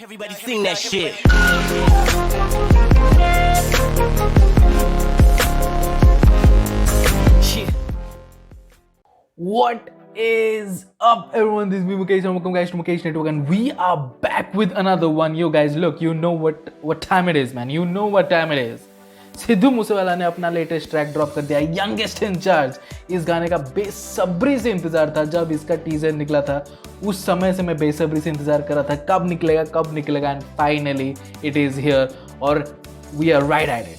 Everybody sing that shit. What is up, everyone? This is me, Mukesh, and welcome guys to Mukesh Network, and we are back with another one. Yo guys, look, you know what time it is, man. You know what time it is. Sidhu Moosewala ने अपना latest track drop कर दिया, youngest in charge. इस गाने का बेसब्री से इंतजार था। जब इसका टीजर निकला था उस समय से मैं बेसब्री से इंतजार कर रहा था कब निकलेगा and finally it is here और we are right at it.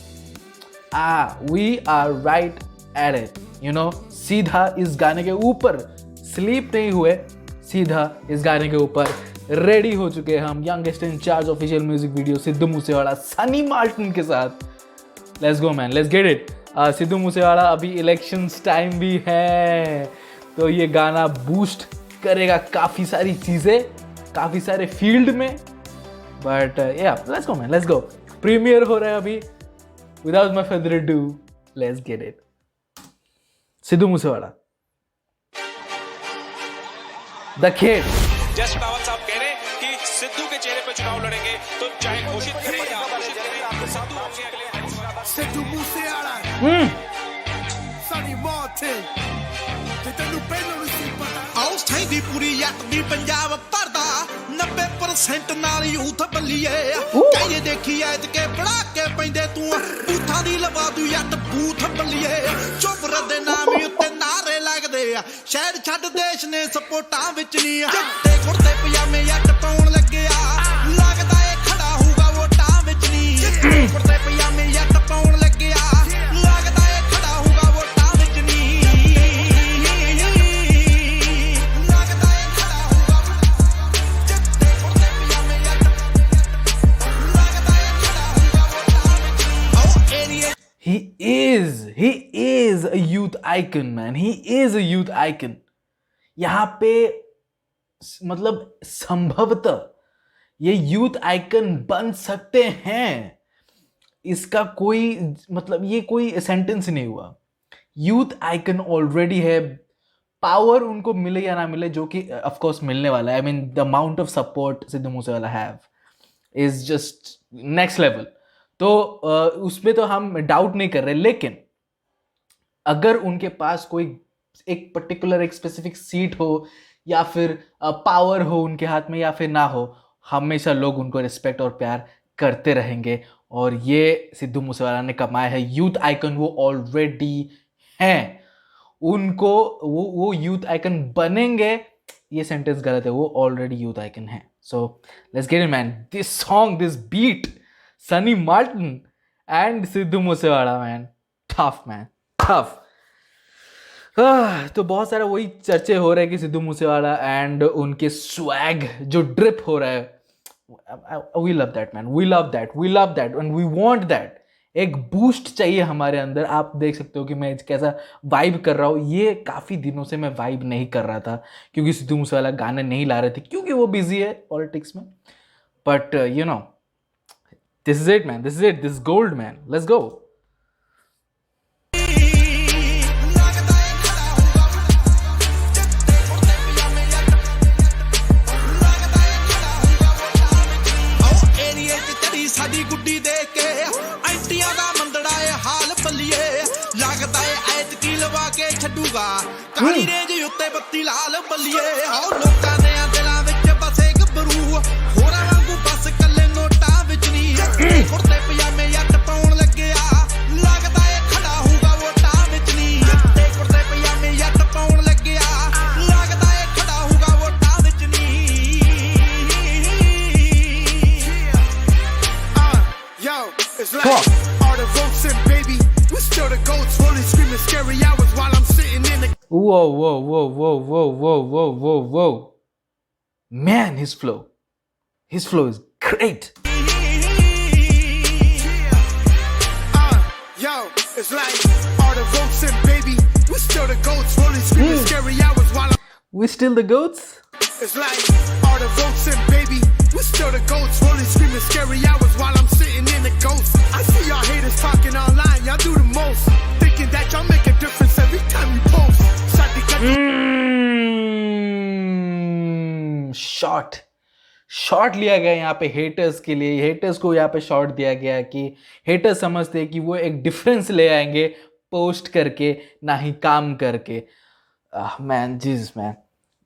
We are right at it, you know. सीधा इस गाने के ऊपर स्लीप नहीं हुए, सीधा इस गाने के ऊपर रेडी हो चुके हैं हम। Youngest in charge official music video Sidhu Moosewala Sunny Martin के साथ। Let's go man, let's get it. Sidhu Moosewala अभी इलेक्शंस टाइम भी है, तो ये गाना बूस्ट करेगा काफ़ी सारी चीज़ें, काफ़ी सारे फील्ड में। But yeah let's go man, let's go. Premier हो रहा है अभी। Without my further do, let's get it. Sidhu Moosewala the kid. Just Rawat Sahab कह रहे हैं कि सिद्धू के चेहरे पे चुनाव लड़ेंगे, तो चाहे घोषित करें या अघोषित करें, आपको सिद्धू होंगे अगले। Sidhu Moosewaala, Sunny Martin, ਤੇ ਤੈਨੂੰ ਪਹਿਲਾਂ ਵੀ ਸੀ ਪਤਾ। ਆਉ ਸੈਂਦੀ ਪੂਰੀ ਯੱਟ ਦੀ ਪੰਜਾਬ ਭਰਦਾ 90% ਨਾਲ ਯੂਥ ਬੱਲੀਏ। ਕਾਹੇ ਦੇਖੀ ਐਤ ਕੇ ਬੜਾ ਕੇ ਪੈਂਦੇ ਤੂੰ ਬੂਥਾਂ ਦੀ ਲਵਾ ਦੂ ਯੱਟ ਬੂਥ ਬੱਲੀਏ। ਚੁੱਪ ਦੇ ਨਾਮ ਉੱਤੇ ਨਾਰੇ ਲੱਗਦੇ ਆ, ਸ਼ਹਿਰ ਛੱਡ ਦੇਸ਼ ਨੇ ਸਪੋਰਟਾਂ ਵਿੱਚ ਨਹੀਂ ਆ। ਤੇ ਕੁੜਤੇ ਪਜਾਮੇ ਯੱਟ ਪਾਉਣ ਲੱਗਿਆ, ਲੱਗਦਾ ਏ ਖੜਾ ਹੋਊਗਾ ਵੋਟਾਂ ਵਿੱਚ ਨਹੀਂ। ਕੁੜਤੇ ਪਜਾਮੇ ਯੱਟ ਪਾਉਣ ਲੱਗਿਆ, ਲੱਗਦਾ ਏ ਖੜਾ ਹੋਊਗਾ ਵੋਟਾਂ ਵਿੱਚ ਨਹੀਂ। ਲੱਗਦਾ ਏ ਖੜਾ ਹੋਊਗਾ ਤੇ ਕੁੜਤੇ ਪਜਾਮੇ ਯੱਟ, ਲੱਗਦਾ ਏ ਖੜਾ ਹੋਊਗਾ ਵੋਟਾਂ ਵਿੱਚ ਨਹੀਂ। ਆਓ area He is a youth icon, man. He is a youth icon. यहाँ पे मतलब संभवतः ये यूथ आइकन बन सकते हैं। इसका कोई मतलब ये कोई सेंटेंस नहीं हुआ। यूथ आइकन ऑलरेडी है। पावर उनको मिले या ना मिले, जो कि ऑफ कोर्स मिलने वाला है। I mean the amount of support Sidhu Moosewala have is just next level. तो उसमें तो हम डाउट नहीं कर रहे, लेकिन अगर उनके पास कोई एक पर्टिकुलर एक स्पेसिफिक सीट हो या फिर पावर हो उनके हाथ में या फिर ना हो, हमेशा लोग उनको रिस्पेक्ट और प्यार करते रहेंगे। और ये सिद्धू मूसेवाला ने कमाया है। यूथ आइकन वो ऑलरेडी हैं, उनको वो यूथ आइकन बनेंगे, ये सेंटेंस गलत है, वो ऑलरेडी यूथ आइकन है। So let's get it man. This song, this beat, Sunny Martin and Sidhu Moosewala, man tough, man tough. तो बहुत सारा वही चर्चे हो रहे हैं कि सिद्धू मूसेवाला एंड उनके स्वैग जो ड्रिप हो रहा है, we love that man, we love that and we want that. एक बूस्ट चाहिए हमारे अंदर। आप देख सकते हो कि मैं कैसा वाइब कर रहा हूँ। ये काफ़ी दिनों से मैं वाइब नहीं कर रहा था क्योंकि सिद्धू मूसेवाला गाने नहीं ला रहे थे, क्योंकि वो बिजी है पॉलिटिक्स में। But you know, this is it man, this is gold man. Let's गो। ਸਾਡੀ ਗੁੱਡੀ ਦੇ ਕੇ ਐਂਟੀਆਂ ਦਾ ਮੰਦੜਾ ਏ ਹਾਲ ਬੱਲੀਏ। ਲੱਗਦਾ ਏ ਐਤਕੀ ਲਵਾ ਕੇ ਛੱਡੂਗਾ ਕਾਲੀ ਰੇਂਜ ਉੱਤੇ ਬੱਤੀ ਲਾਲ ਬੱਲੀਏ। ਆਓ ਲੋਕਾਂ ਦੇ ਦਿਲਾਂ ਵਿੱਚ ਬਸੇ ਗੱਭਰੂ, ਹੋਰਾਂ ਵਾਂਗੂ ਬਸ ਕੱਲੇ ਨੋਟਾਂ ਵਿੱਚ ਨਹੀਂ। ਕੁੜਤੇ ਪਜਾਮੇ ਯੱਟ ਪਾਉਣ ਲੱਗਿਆ, ਲੱਗਦਾ ਏ ਖੜਾ ਹੋਊਗਾ ਵੋਟਾਂ ਵਿੱਚ ਨਹੀਂ। ਤੇ ਕੁੜਤੇ ਪਜਾਮੇ ਯੱਟ ਪਾਉਣ ਲੱਗਿਆ, ਲੱਗਦਾ ਏ ਖੜਾ ਹੋਊਗਾ ਵੋਟਾਂ ਵਿੱਚ ਨਹੀਂ। Yo, it's like all the votes in, baby. We still the goats, rolling, screaming scary hours while I'm sitting in the. Whoa. Man, his flow is great. Yo, it's like all the votes in, baby. We still the goats, rolling, screaming scary hours while I'm. We still the goats? It's like all the votes in, baby. We still the goats, rolling, screaming scary hours while I'm sitting in the ghost. I see y'all haters talking online, y'all do the most, thinking that y'all make a difference every time you post. Short shot लिया गया यहाँ पे haters के लिए, haters को यहाँ पे shot दिया गया कि हेटर्स समझते हैं कि वो एक डिफरेंस ले आएंगे पोस्ट करके, ना ही काम करके. Man Jesus man,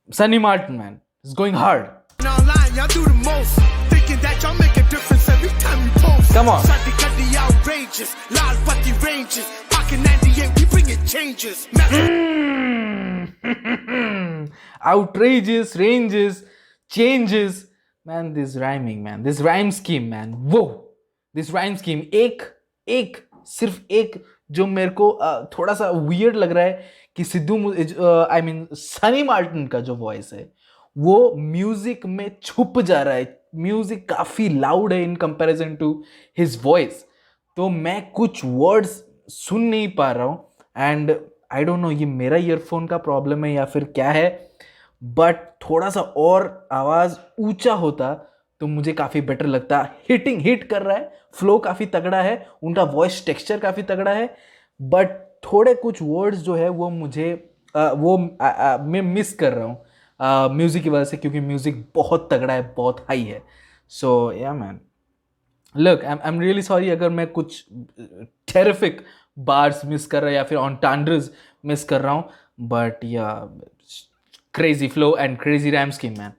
Sunny Martin man is going hard. Online, y'all do the most. Thinking that y'all make a difference every time you post. Come on. Shot to cut the outrageous. Loud but the ranges. Pocket 98, we bring it changes. Outrageous, ranges, changes. Man, this rhyming, man. This rhyme scheme, man. Whoa. This rhyme scheme. सिर्फ एक जो मेरे को थोड़ा सा weird लग रहा है कि सनी मार्टिन का जो वॉइस है वो म्यूजिक में छुप जा रहा है. म्यूजिक काफी लाउड है in comparison to his voice, तो मैं कुछ वर्ड्स सुन नहीं पा रहा हूँ. एंड आई डोंट नो ये मेरा ईयरफोन का प्रॉब्लम है या फिर क्या है, बट थोड़ा सा और आवाज ऊंचा होता तो मुझे काफी बेटर लगता. हिट कर रहा है, फ्लो काफी तगड़ा है, उनका वॉइस टेक्सचर काफी तगड़ा है, बट थोड़े कुछ वर्ड्स जो है वो मुझे मैं मिस कर रहा हूँ म्यूजिक की वजह से, क्योंकि म्यूजिक बहुत तगड़ा है, बहुत हाई है. सो या man, look I am really sorry अगर मैं कुछ टेरिफिक बार्स मिस कर रहा हूँ या फिर ऑनटांड्रेस मिस कर रहा हूँ, बट या crazy flow and crazy rhyme scheme, man.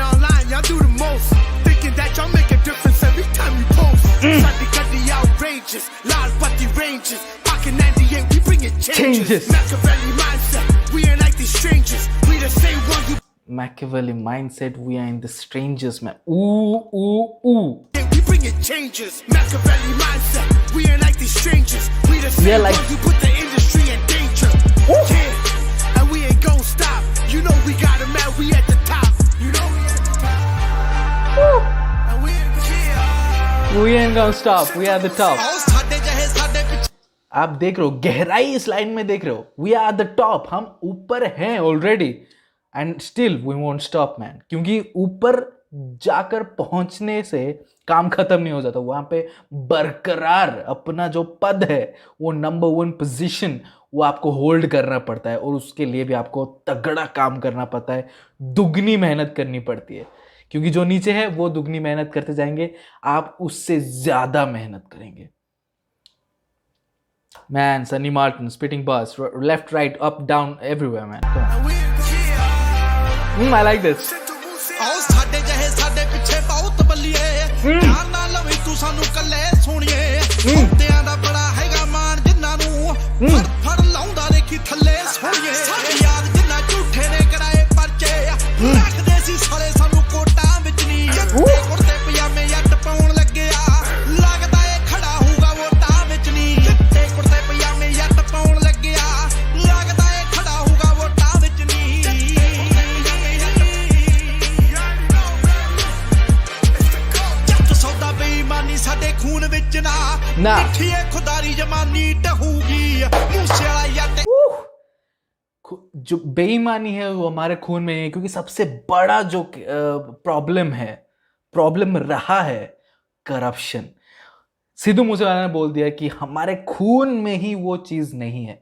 Online, y'all do the most. Thinking that y'all make a difference every time you post. Shot to cut the outrageous. Loud but the ranges. Pocket 98, we bring it changes. Machiavelli mindset, we ain't like these strangers. We the same one you. Machiavelli mindset, we are in the strangers, man. Ooh. We bring it changes. Machiavelli mindset, we ain't like these strangers. We the same like, one you put the industry in danger. Yeah, and we ain't gon' stop. You know we got 'em at, we at the top. You know we at the top. And we ain't gonna stop. We are at the top. आओ साडे जहे साडे पिछ आप देख रहे हो गहराई इस लाइन में, देख रहे हो. We are at the top, हम ऊपर हैं already, and still we won't stop man. क्योंकि ऊपर जाकर पहुंचने से काम खत्म नहीं हो जाता, वहां पे बरकरार अपना जो पद है, वो नंबर 1 पोजीशन, वो आपको होल्ड करना पड़ता है, और उसके लिए भी आपको तगड़ा काम करना पड़ता है, दुगनी मेहनत करनी पड़ती है. क्योंकि जो नीचे है वो दुगनी मेहनत करते जाएंगे, आप उससे ज्यादा मेहनत करेंगे. Man, Sunny Martin spitting bars, left, right, up, down, everywhere, man. Come on. I like this. आओ साडे जहे साडे पिछे बहुत बल्लिए ध्यान ना लवी तू सानू कल्ले सोणीए ਹੁੰਦਿਆਂ ਦਾ ਬੜਾ ਹੈਗਾ ਮਾਨ ਜਿੰਨਾਂ ਨੂੰ ਫੜ ਲਾਉਂਦਾ ਦੇਖੀ ਥੱਲੇ ਸੋਣੀਏ ਸਾਡੀ ਯਾਦ ਜਿੰਨਾ ਝੂਠੇ ਨੇ ਕਰਾਏ ਪਰਚੇ ਰੱਖਦੇ ਸੀ ਸਾਲੇ ਸਾਨੂੰ ਕੋਟਾਂ ਵਿੱਚ ਨਹੀਂ ਕੁੜਤੇ ਪਜਾਮੇ ਜੱਟ ਪਾਉਣ ਲੱਗਿਆ ਲੱਗਦਾ ਏ ਖੜਾ ਹੋਊਗਾ ਵੋਟਾਂ ਵਿੱਚ ਨਹੀਂ ਕੁੜਤੇ ਪਜਾਮੇ ਜੱਟ ਪਾਉਣ ਲੱਗਿਆ ਲੱਗਦਾ ਏ ਖੜਾ ਹੋਊਗਾ ਵੋਟਾਂ ਵਿੱਚ ਨਹੀਂ. ਸੌਦਾ ਬੇਈਮਾਨੀ ਸਾਡੇ ਖੂਨ ਵਿੱਚ ਨਾ ਮਿੱਠੀਏ ਖੁਦਾਰੀ ਜਮਾਨੀ ਟਹੂਗੀ ਮੂਸੇ ਵਾਲਾ ਜੱਟ. जो बेईमानी है वो हमारे खून में है, क्योंकि सबसे बड़ा जो प्रॉब्लम रहा है करप्शन. सिद्धू मूसेवाला ने बोल दिया कि हमारे खून में ही वो चीज नहीं है,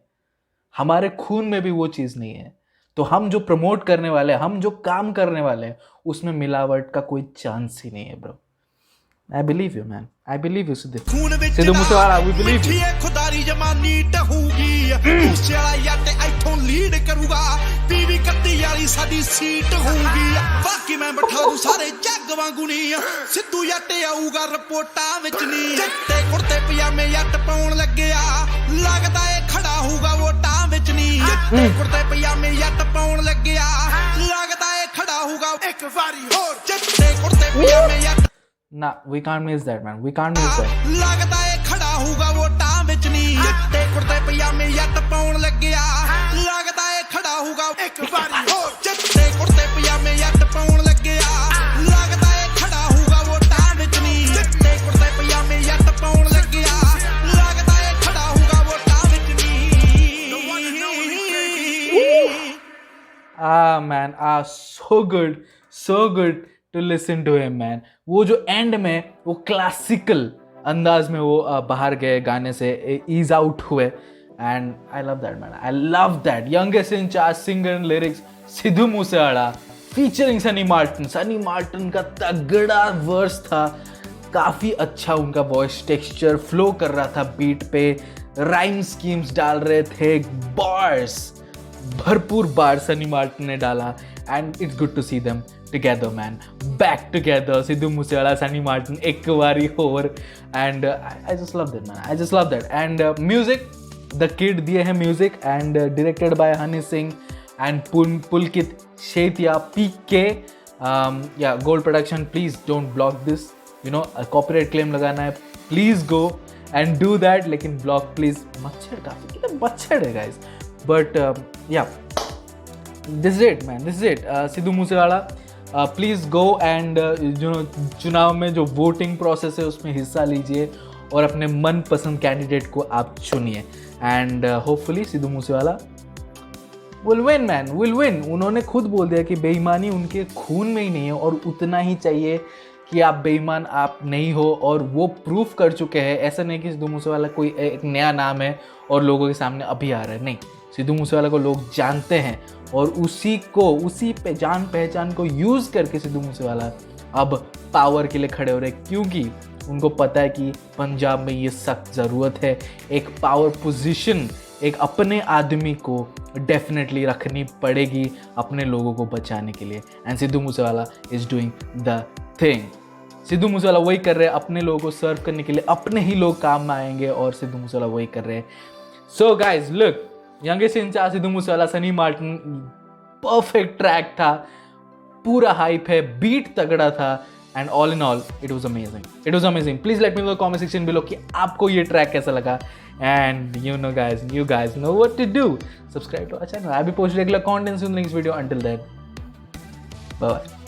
हमारे खून में भी वो चीज नहीं है. तो हम जो प्रमोट करने वाले हैं, हम जो काम करने वाले हैं, उसमें मिलावट का कोई चांस ही नहीं है bro. I believe you, man. I believe you, Sidhu Moosewala. We believe you. खुदारी जमानी टहूगी मूसे वाला जੱਟ ਇੱਥੋਂ ਲੀਡ ਕਰੂਗਾ ਪੀਵੀ 31 ਵਾਲੀ ਸਾਡੀ ਸੀਟ ਹੋਊਗੀ ਬਾਕੀ ਮੈਂ ਬਿਠਾ ਦੂੰ ਸਾਰੇ ਜੱਗ ਵਾਂਗੂ ਨਹੀਂ ਸਿੱਧੂ ਜੱਟ ਆਊਗਾ ਰਿਪੋਰਟਾਂ ਵਿੱਚ ਨਹੀਂ ਤੇ ਕੁੜਤੇ ਪਜਾਮੇ ਜੱਟ ਪਾਉਣ ਲੱਗਿਆ ਲੱਗਦਾ ਏ ਖੜਾ ਹੋਊਗਾ ਵੋਟਾਂ ਵਿੱਚ ਨਹੀਂ ਤੇ ਕੁੜਤੇ ਪਜਾਮੇ ਜੱਟ ਪਾਉਣ ਲੱਗਿਆ ਲੱਗਦਾ ਏ ਖੜਾ ਹੋਊਗਾ ਇੱਕ ਵਾਰੀ ਹੋਰ ਤੇ ਕੁੜਤੇ ਪਜਾਮੇ ਜੱਟ. Nah, we can't miss that, man. We can't miss that. ਲੱਗਦਾ ਏ ਖੜਾ ਹੋਊਗਾ ਵੋਟਾਂ ਵਿੱਚ ਨਹੀਂ ਤੇ ਕੁੜਤੇ ਪਜਾਮੇ ਜੱਟ ਪਾਉਣ ਲੱਗਿਆ ਲੱਗਦਾ ਏ ਖੜਾ ਹੋਊਗਾ ਇੱਕ ਵਾਰੀ ਹੋਰ ਤੇ ਕੁੜਤੇ ਪਜਾਮੇ ਜੱਟ ਪਾਉਣ ਲੱਗਿਆ ਲੱਗਦਾ ਏ ਖੜਾ ਹੋਊਗਾ ਵੋਟਾਂ ਵਿੱਚ ਨਹੀਂ ਤੇ ਕੁੜਤੇ ਪਜਾਮੇ ਜੱਟ ਪਾਉਣ ਲੱਗਿਆ ਲੱਗਦਾ ਏ ਖੜਾ ਹੋਊਗਾ ਵੋਟਾਂ ਵਿੱਚ ਨਹੀਂ. Man, so good to listen to him, man. वो जो एंड में वो क्लासिकल अंदाज में वो बाहर गए गाने से, ईज आउट हुए, and I love that, man. I love that. Youngest in charge singer and lyrics, Sidhu Moosewala. Featuring Sunny Martin. Sunny Martin का तगड़ा वर्स था, काफ़ी अच्छा उनका वॉइस टेक्सचर फ्लो कर रहा था बीट पे, राइम स्कीम्स डाल रहे थे, बार्स, भरपूर बार सनी मार्टिन ने डाला। And it's good to see them together man, back together, Sidhu Moosewala, Sunny Martin एक बारी और। And I just love that man, I just love that. And music, the kid दिए हैं music, and directed by Honey Singh and Pulkit Shetia, PK, या gold production. Please don't block this, you know, copyright claim लगाना है, please go and do that, लेकिन block please. मच्छर काफी कितना मच्छर है गाइस, बट या this is it man, this is it. Sidhu Moosewala, please go and जो चुनाव में जो वोटिंग प्रोसेस है उसमें हिस्सा लीजिए और अपने मनपसंद कैंडिडेट को आप चुनिए। And hopefully Sidhu Moosewala will win man, will win. उन्होंने खुद बोल दिया कि बेईमानी उनके खून में ही नहीं है और उतना ही चाहिए कि आप बेईमान आप नहीं हो, और वो प्रूफ कर चुके हैं। ऐसा नहीं कि सिद्धू मूसेवाला कोई एक नया नाम है और लोगों के सामने अभी आ रहा है, नहीं। सिद्धू मूसेवाला को लोग जानते हैं और उसी पे जान पहचान को यूज़ करके सिद्धू मूसेवाला अब पावर के लिए खड़े हो रहे हैं, क्योंकि उनको पता है कि पंजाब में ये सख्त ज़रूरत है। एक पावर पोजीशन, एक अपने आदमी को डेफिनेटली रखनी पड़ेगी अपने लोगों को बचाने के लिए। And Sidhu Moosewala is doing the thing. Sidhu Moosewala वही कर रहे हैं, अपने लोगों को सर्व करने के लिए अपने ही लोग काम में आएंगे, और सिद्धू मूसेवाला वही कर रहे हैं। सो गाइज लुक, यंगेस्ट इंचा सिद्धू मूसेवाला, सनी मार्टिन, परफेक्ट ट्रैक था, पूरा हाइप है, बीट तगड़ा था, and all in all it was amazing, it was amazing. Please let me know comment section below कि आपको ये ट्रैक कैसा लगा। And you guys know what to do. Subscribe to our channel. I'll be posting regular content soon. Links video. Until then, bye bye.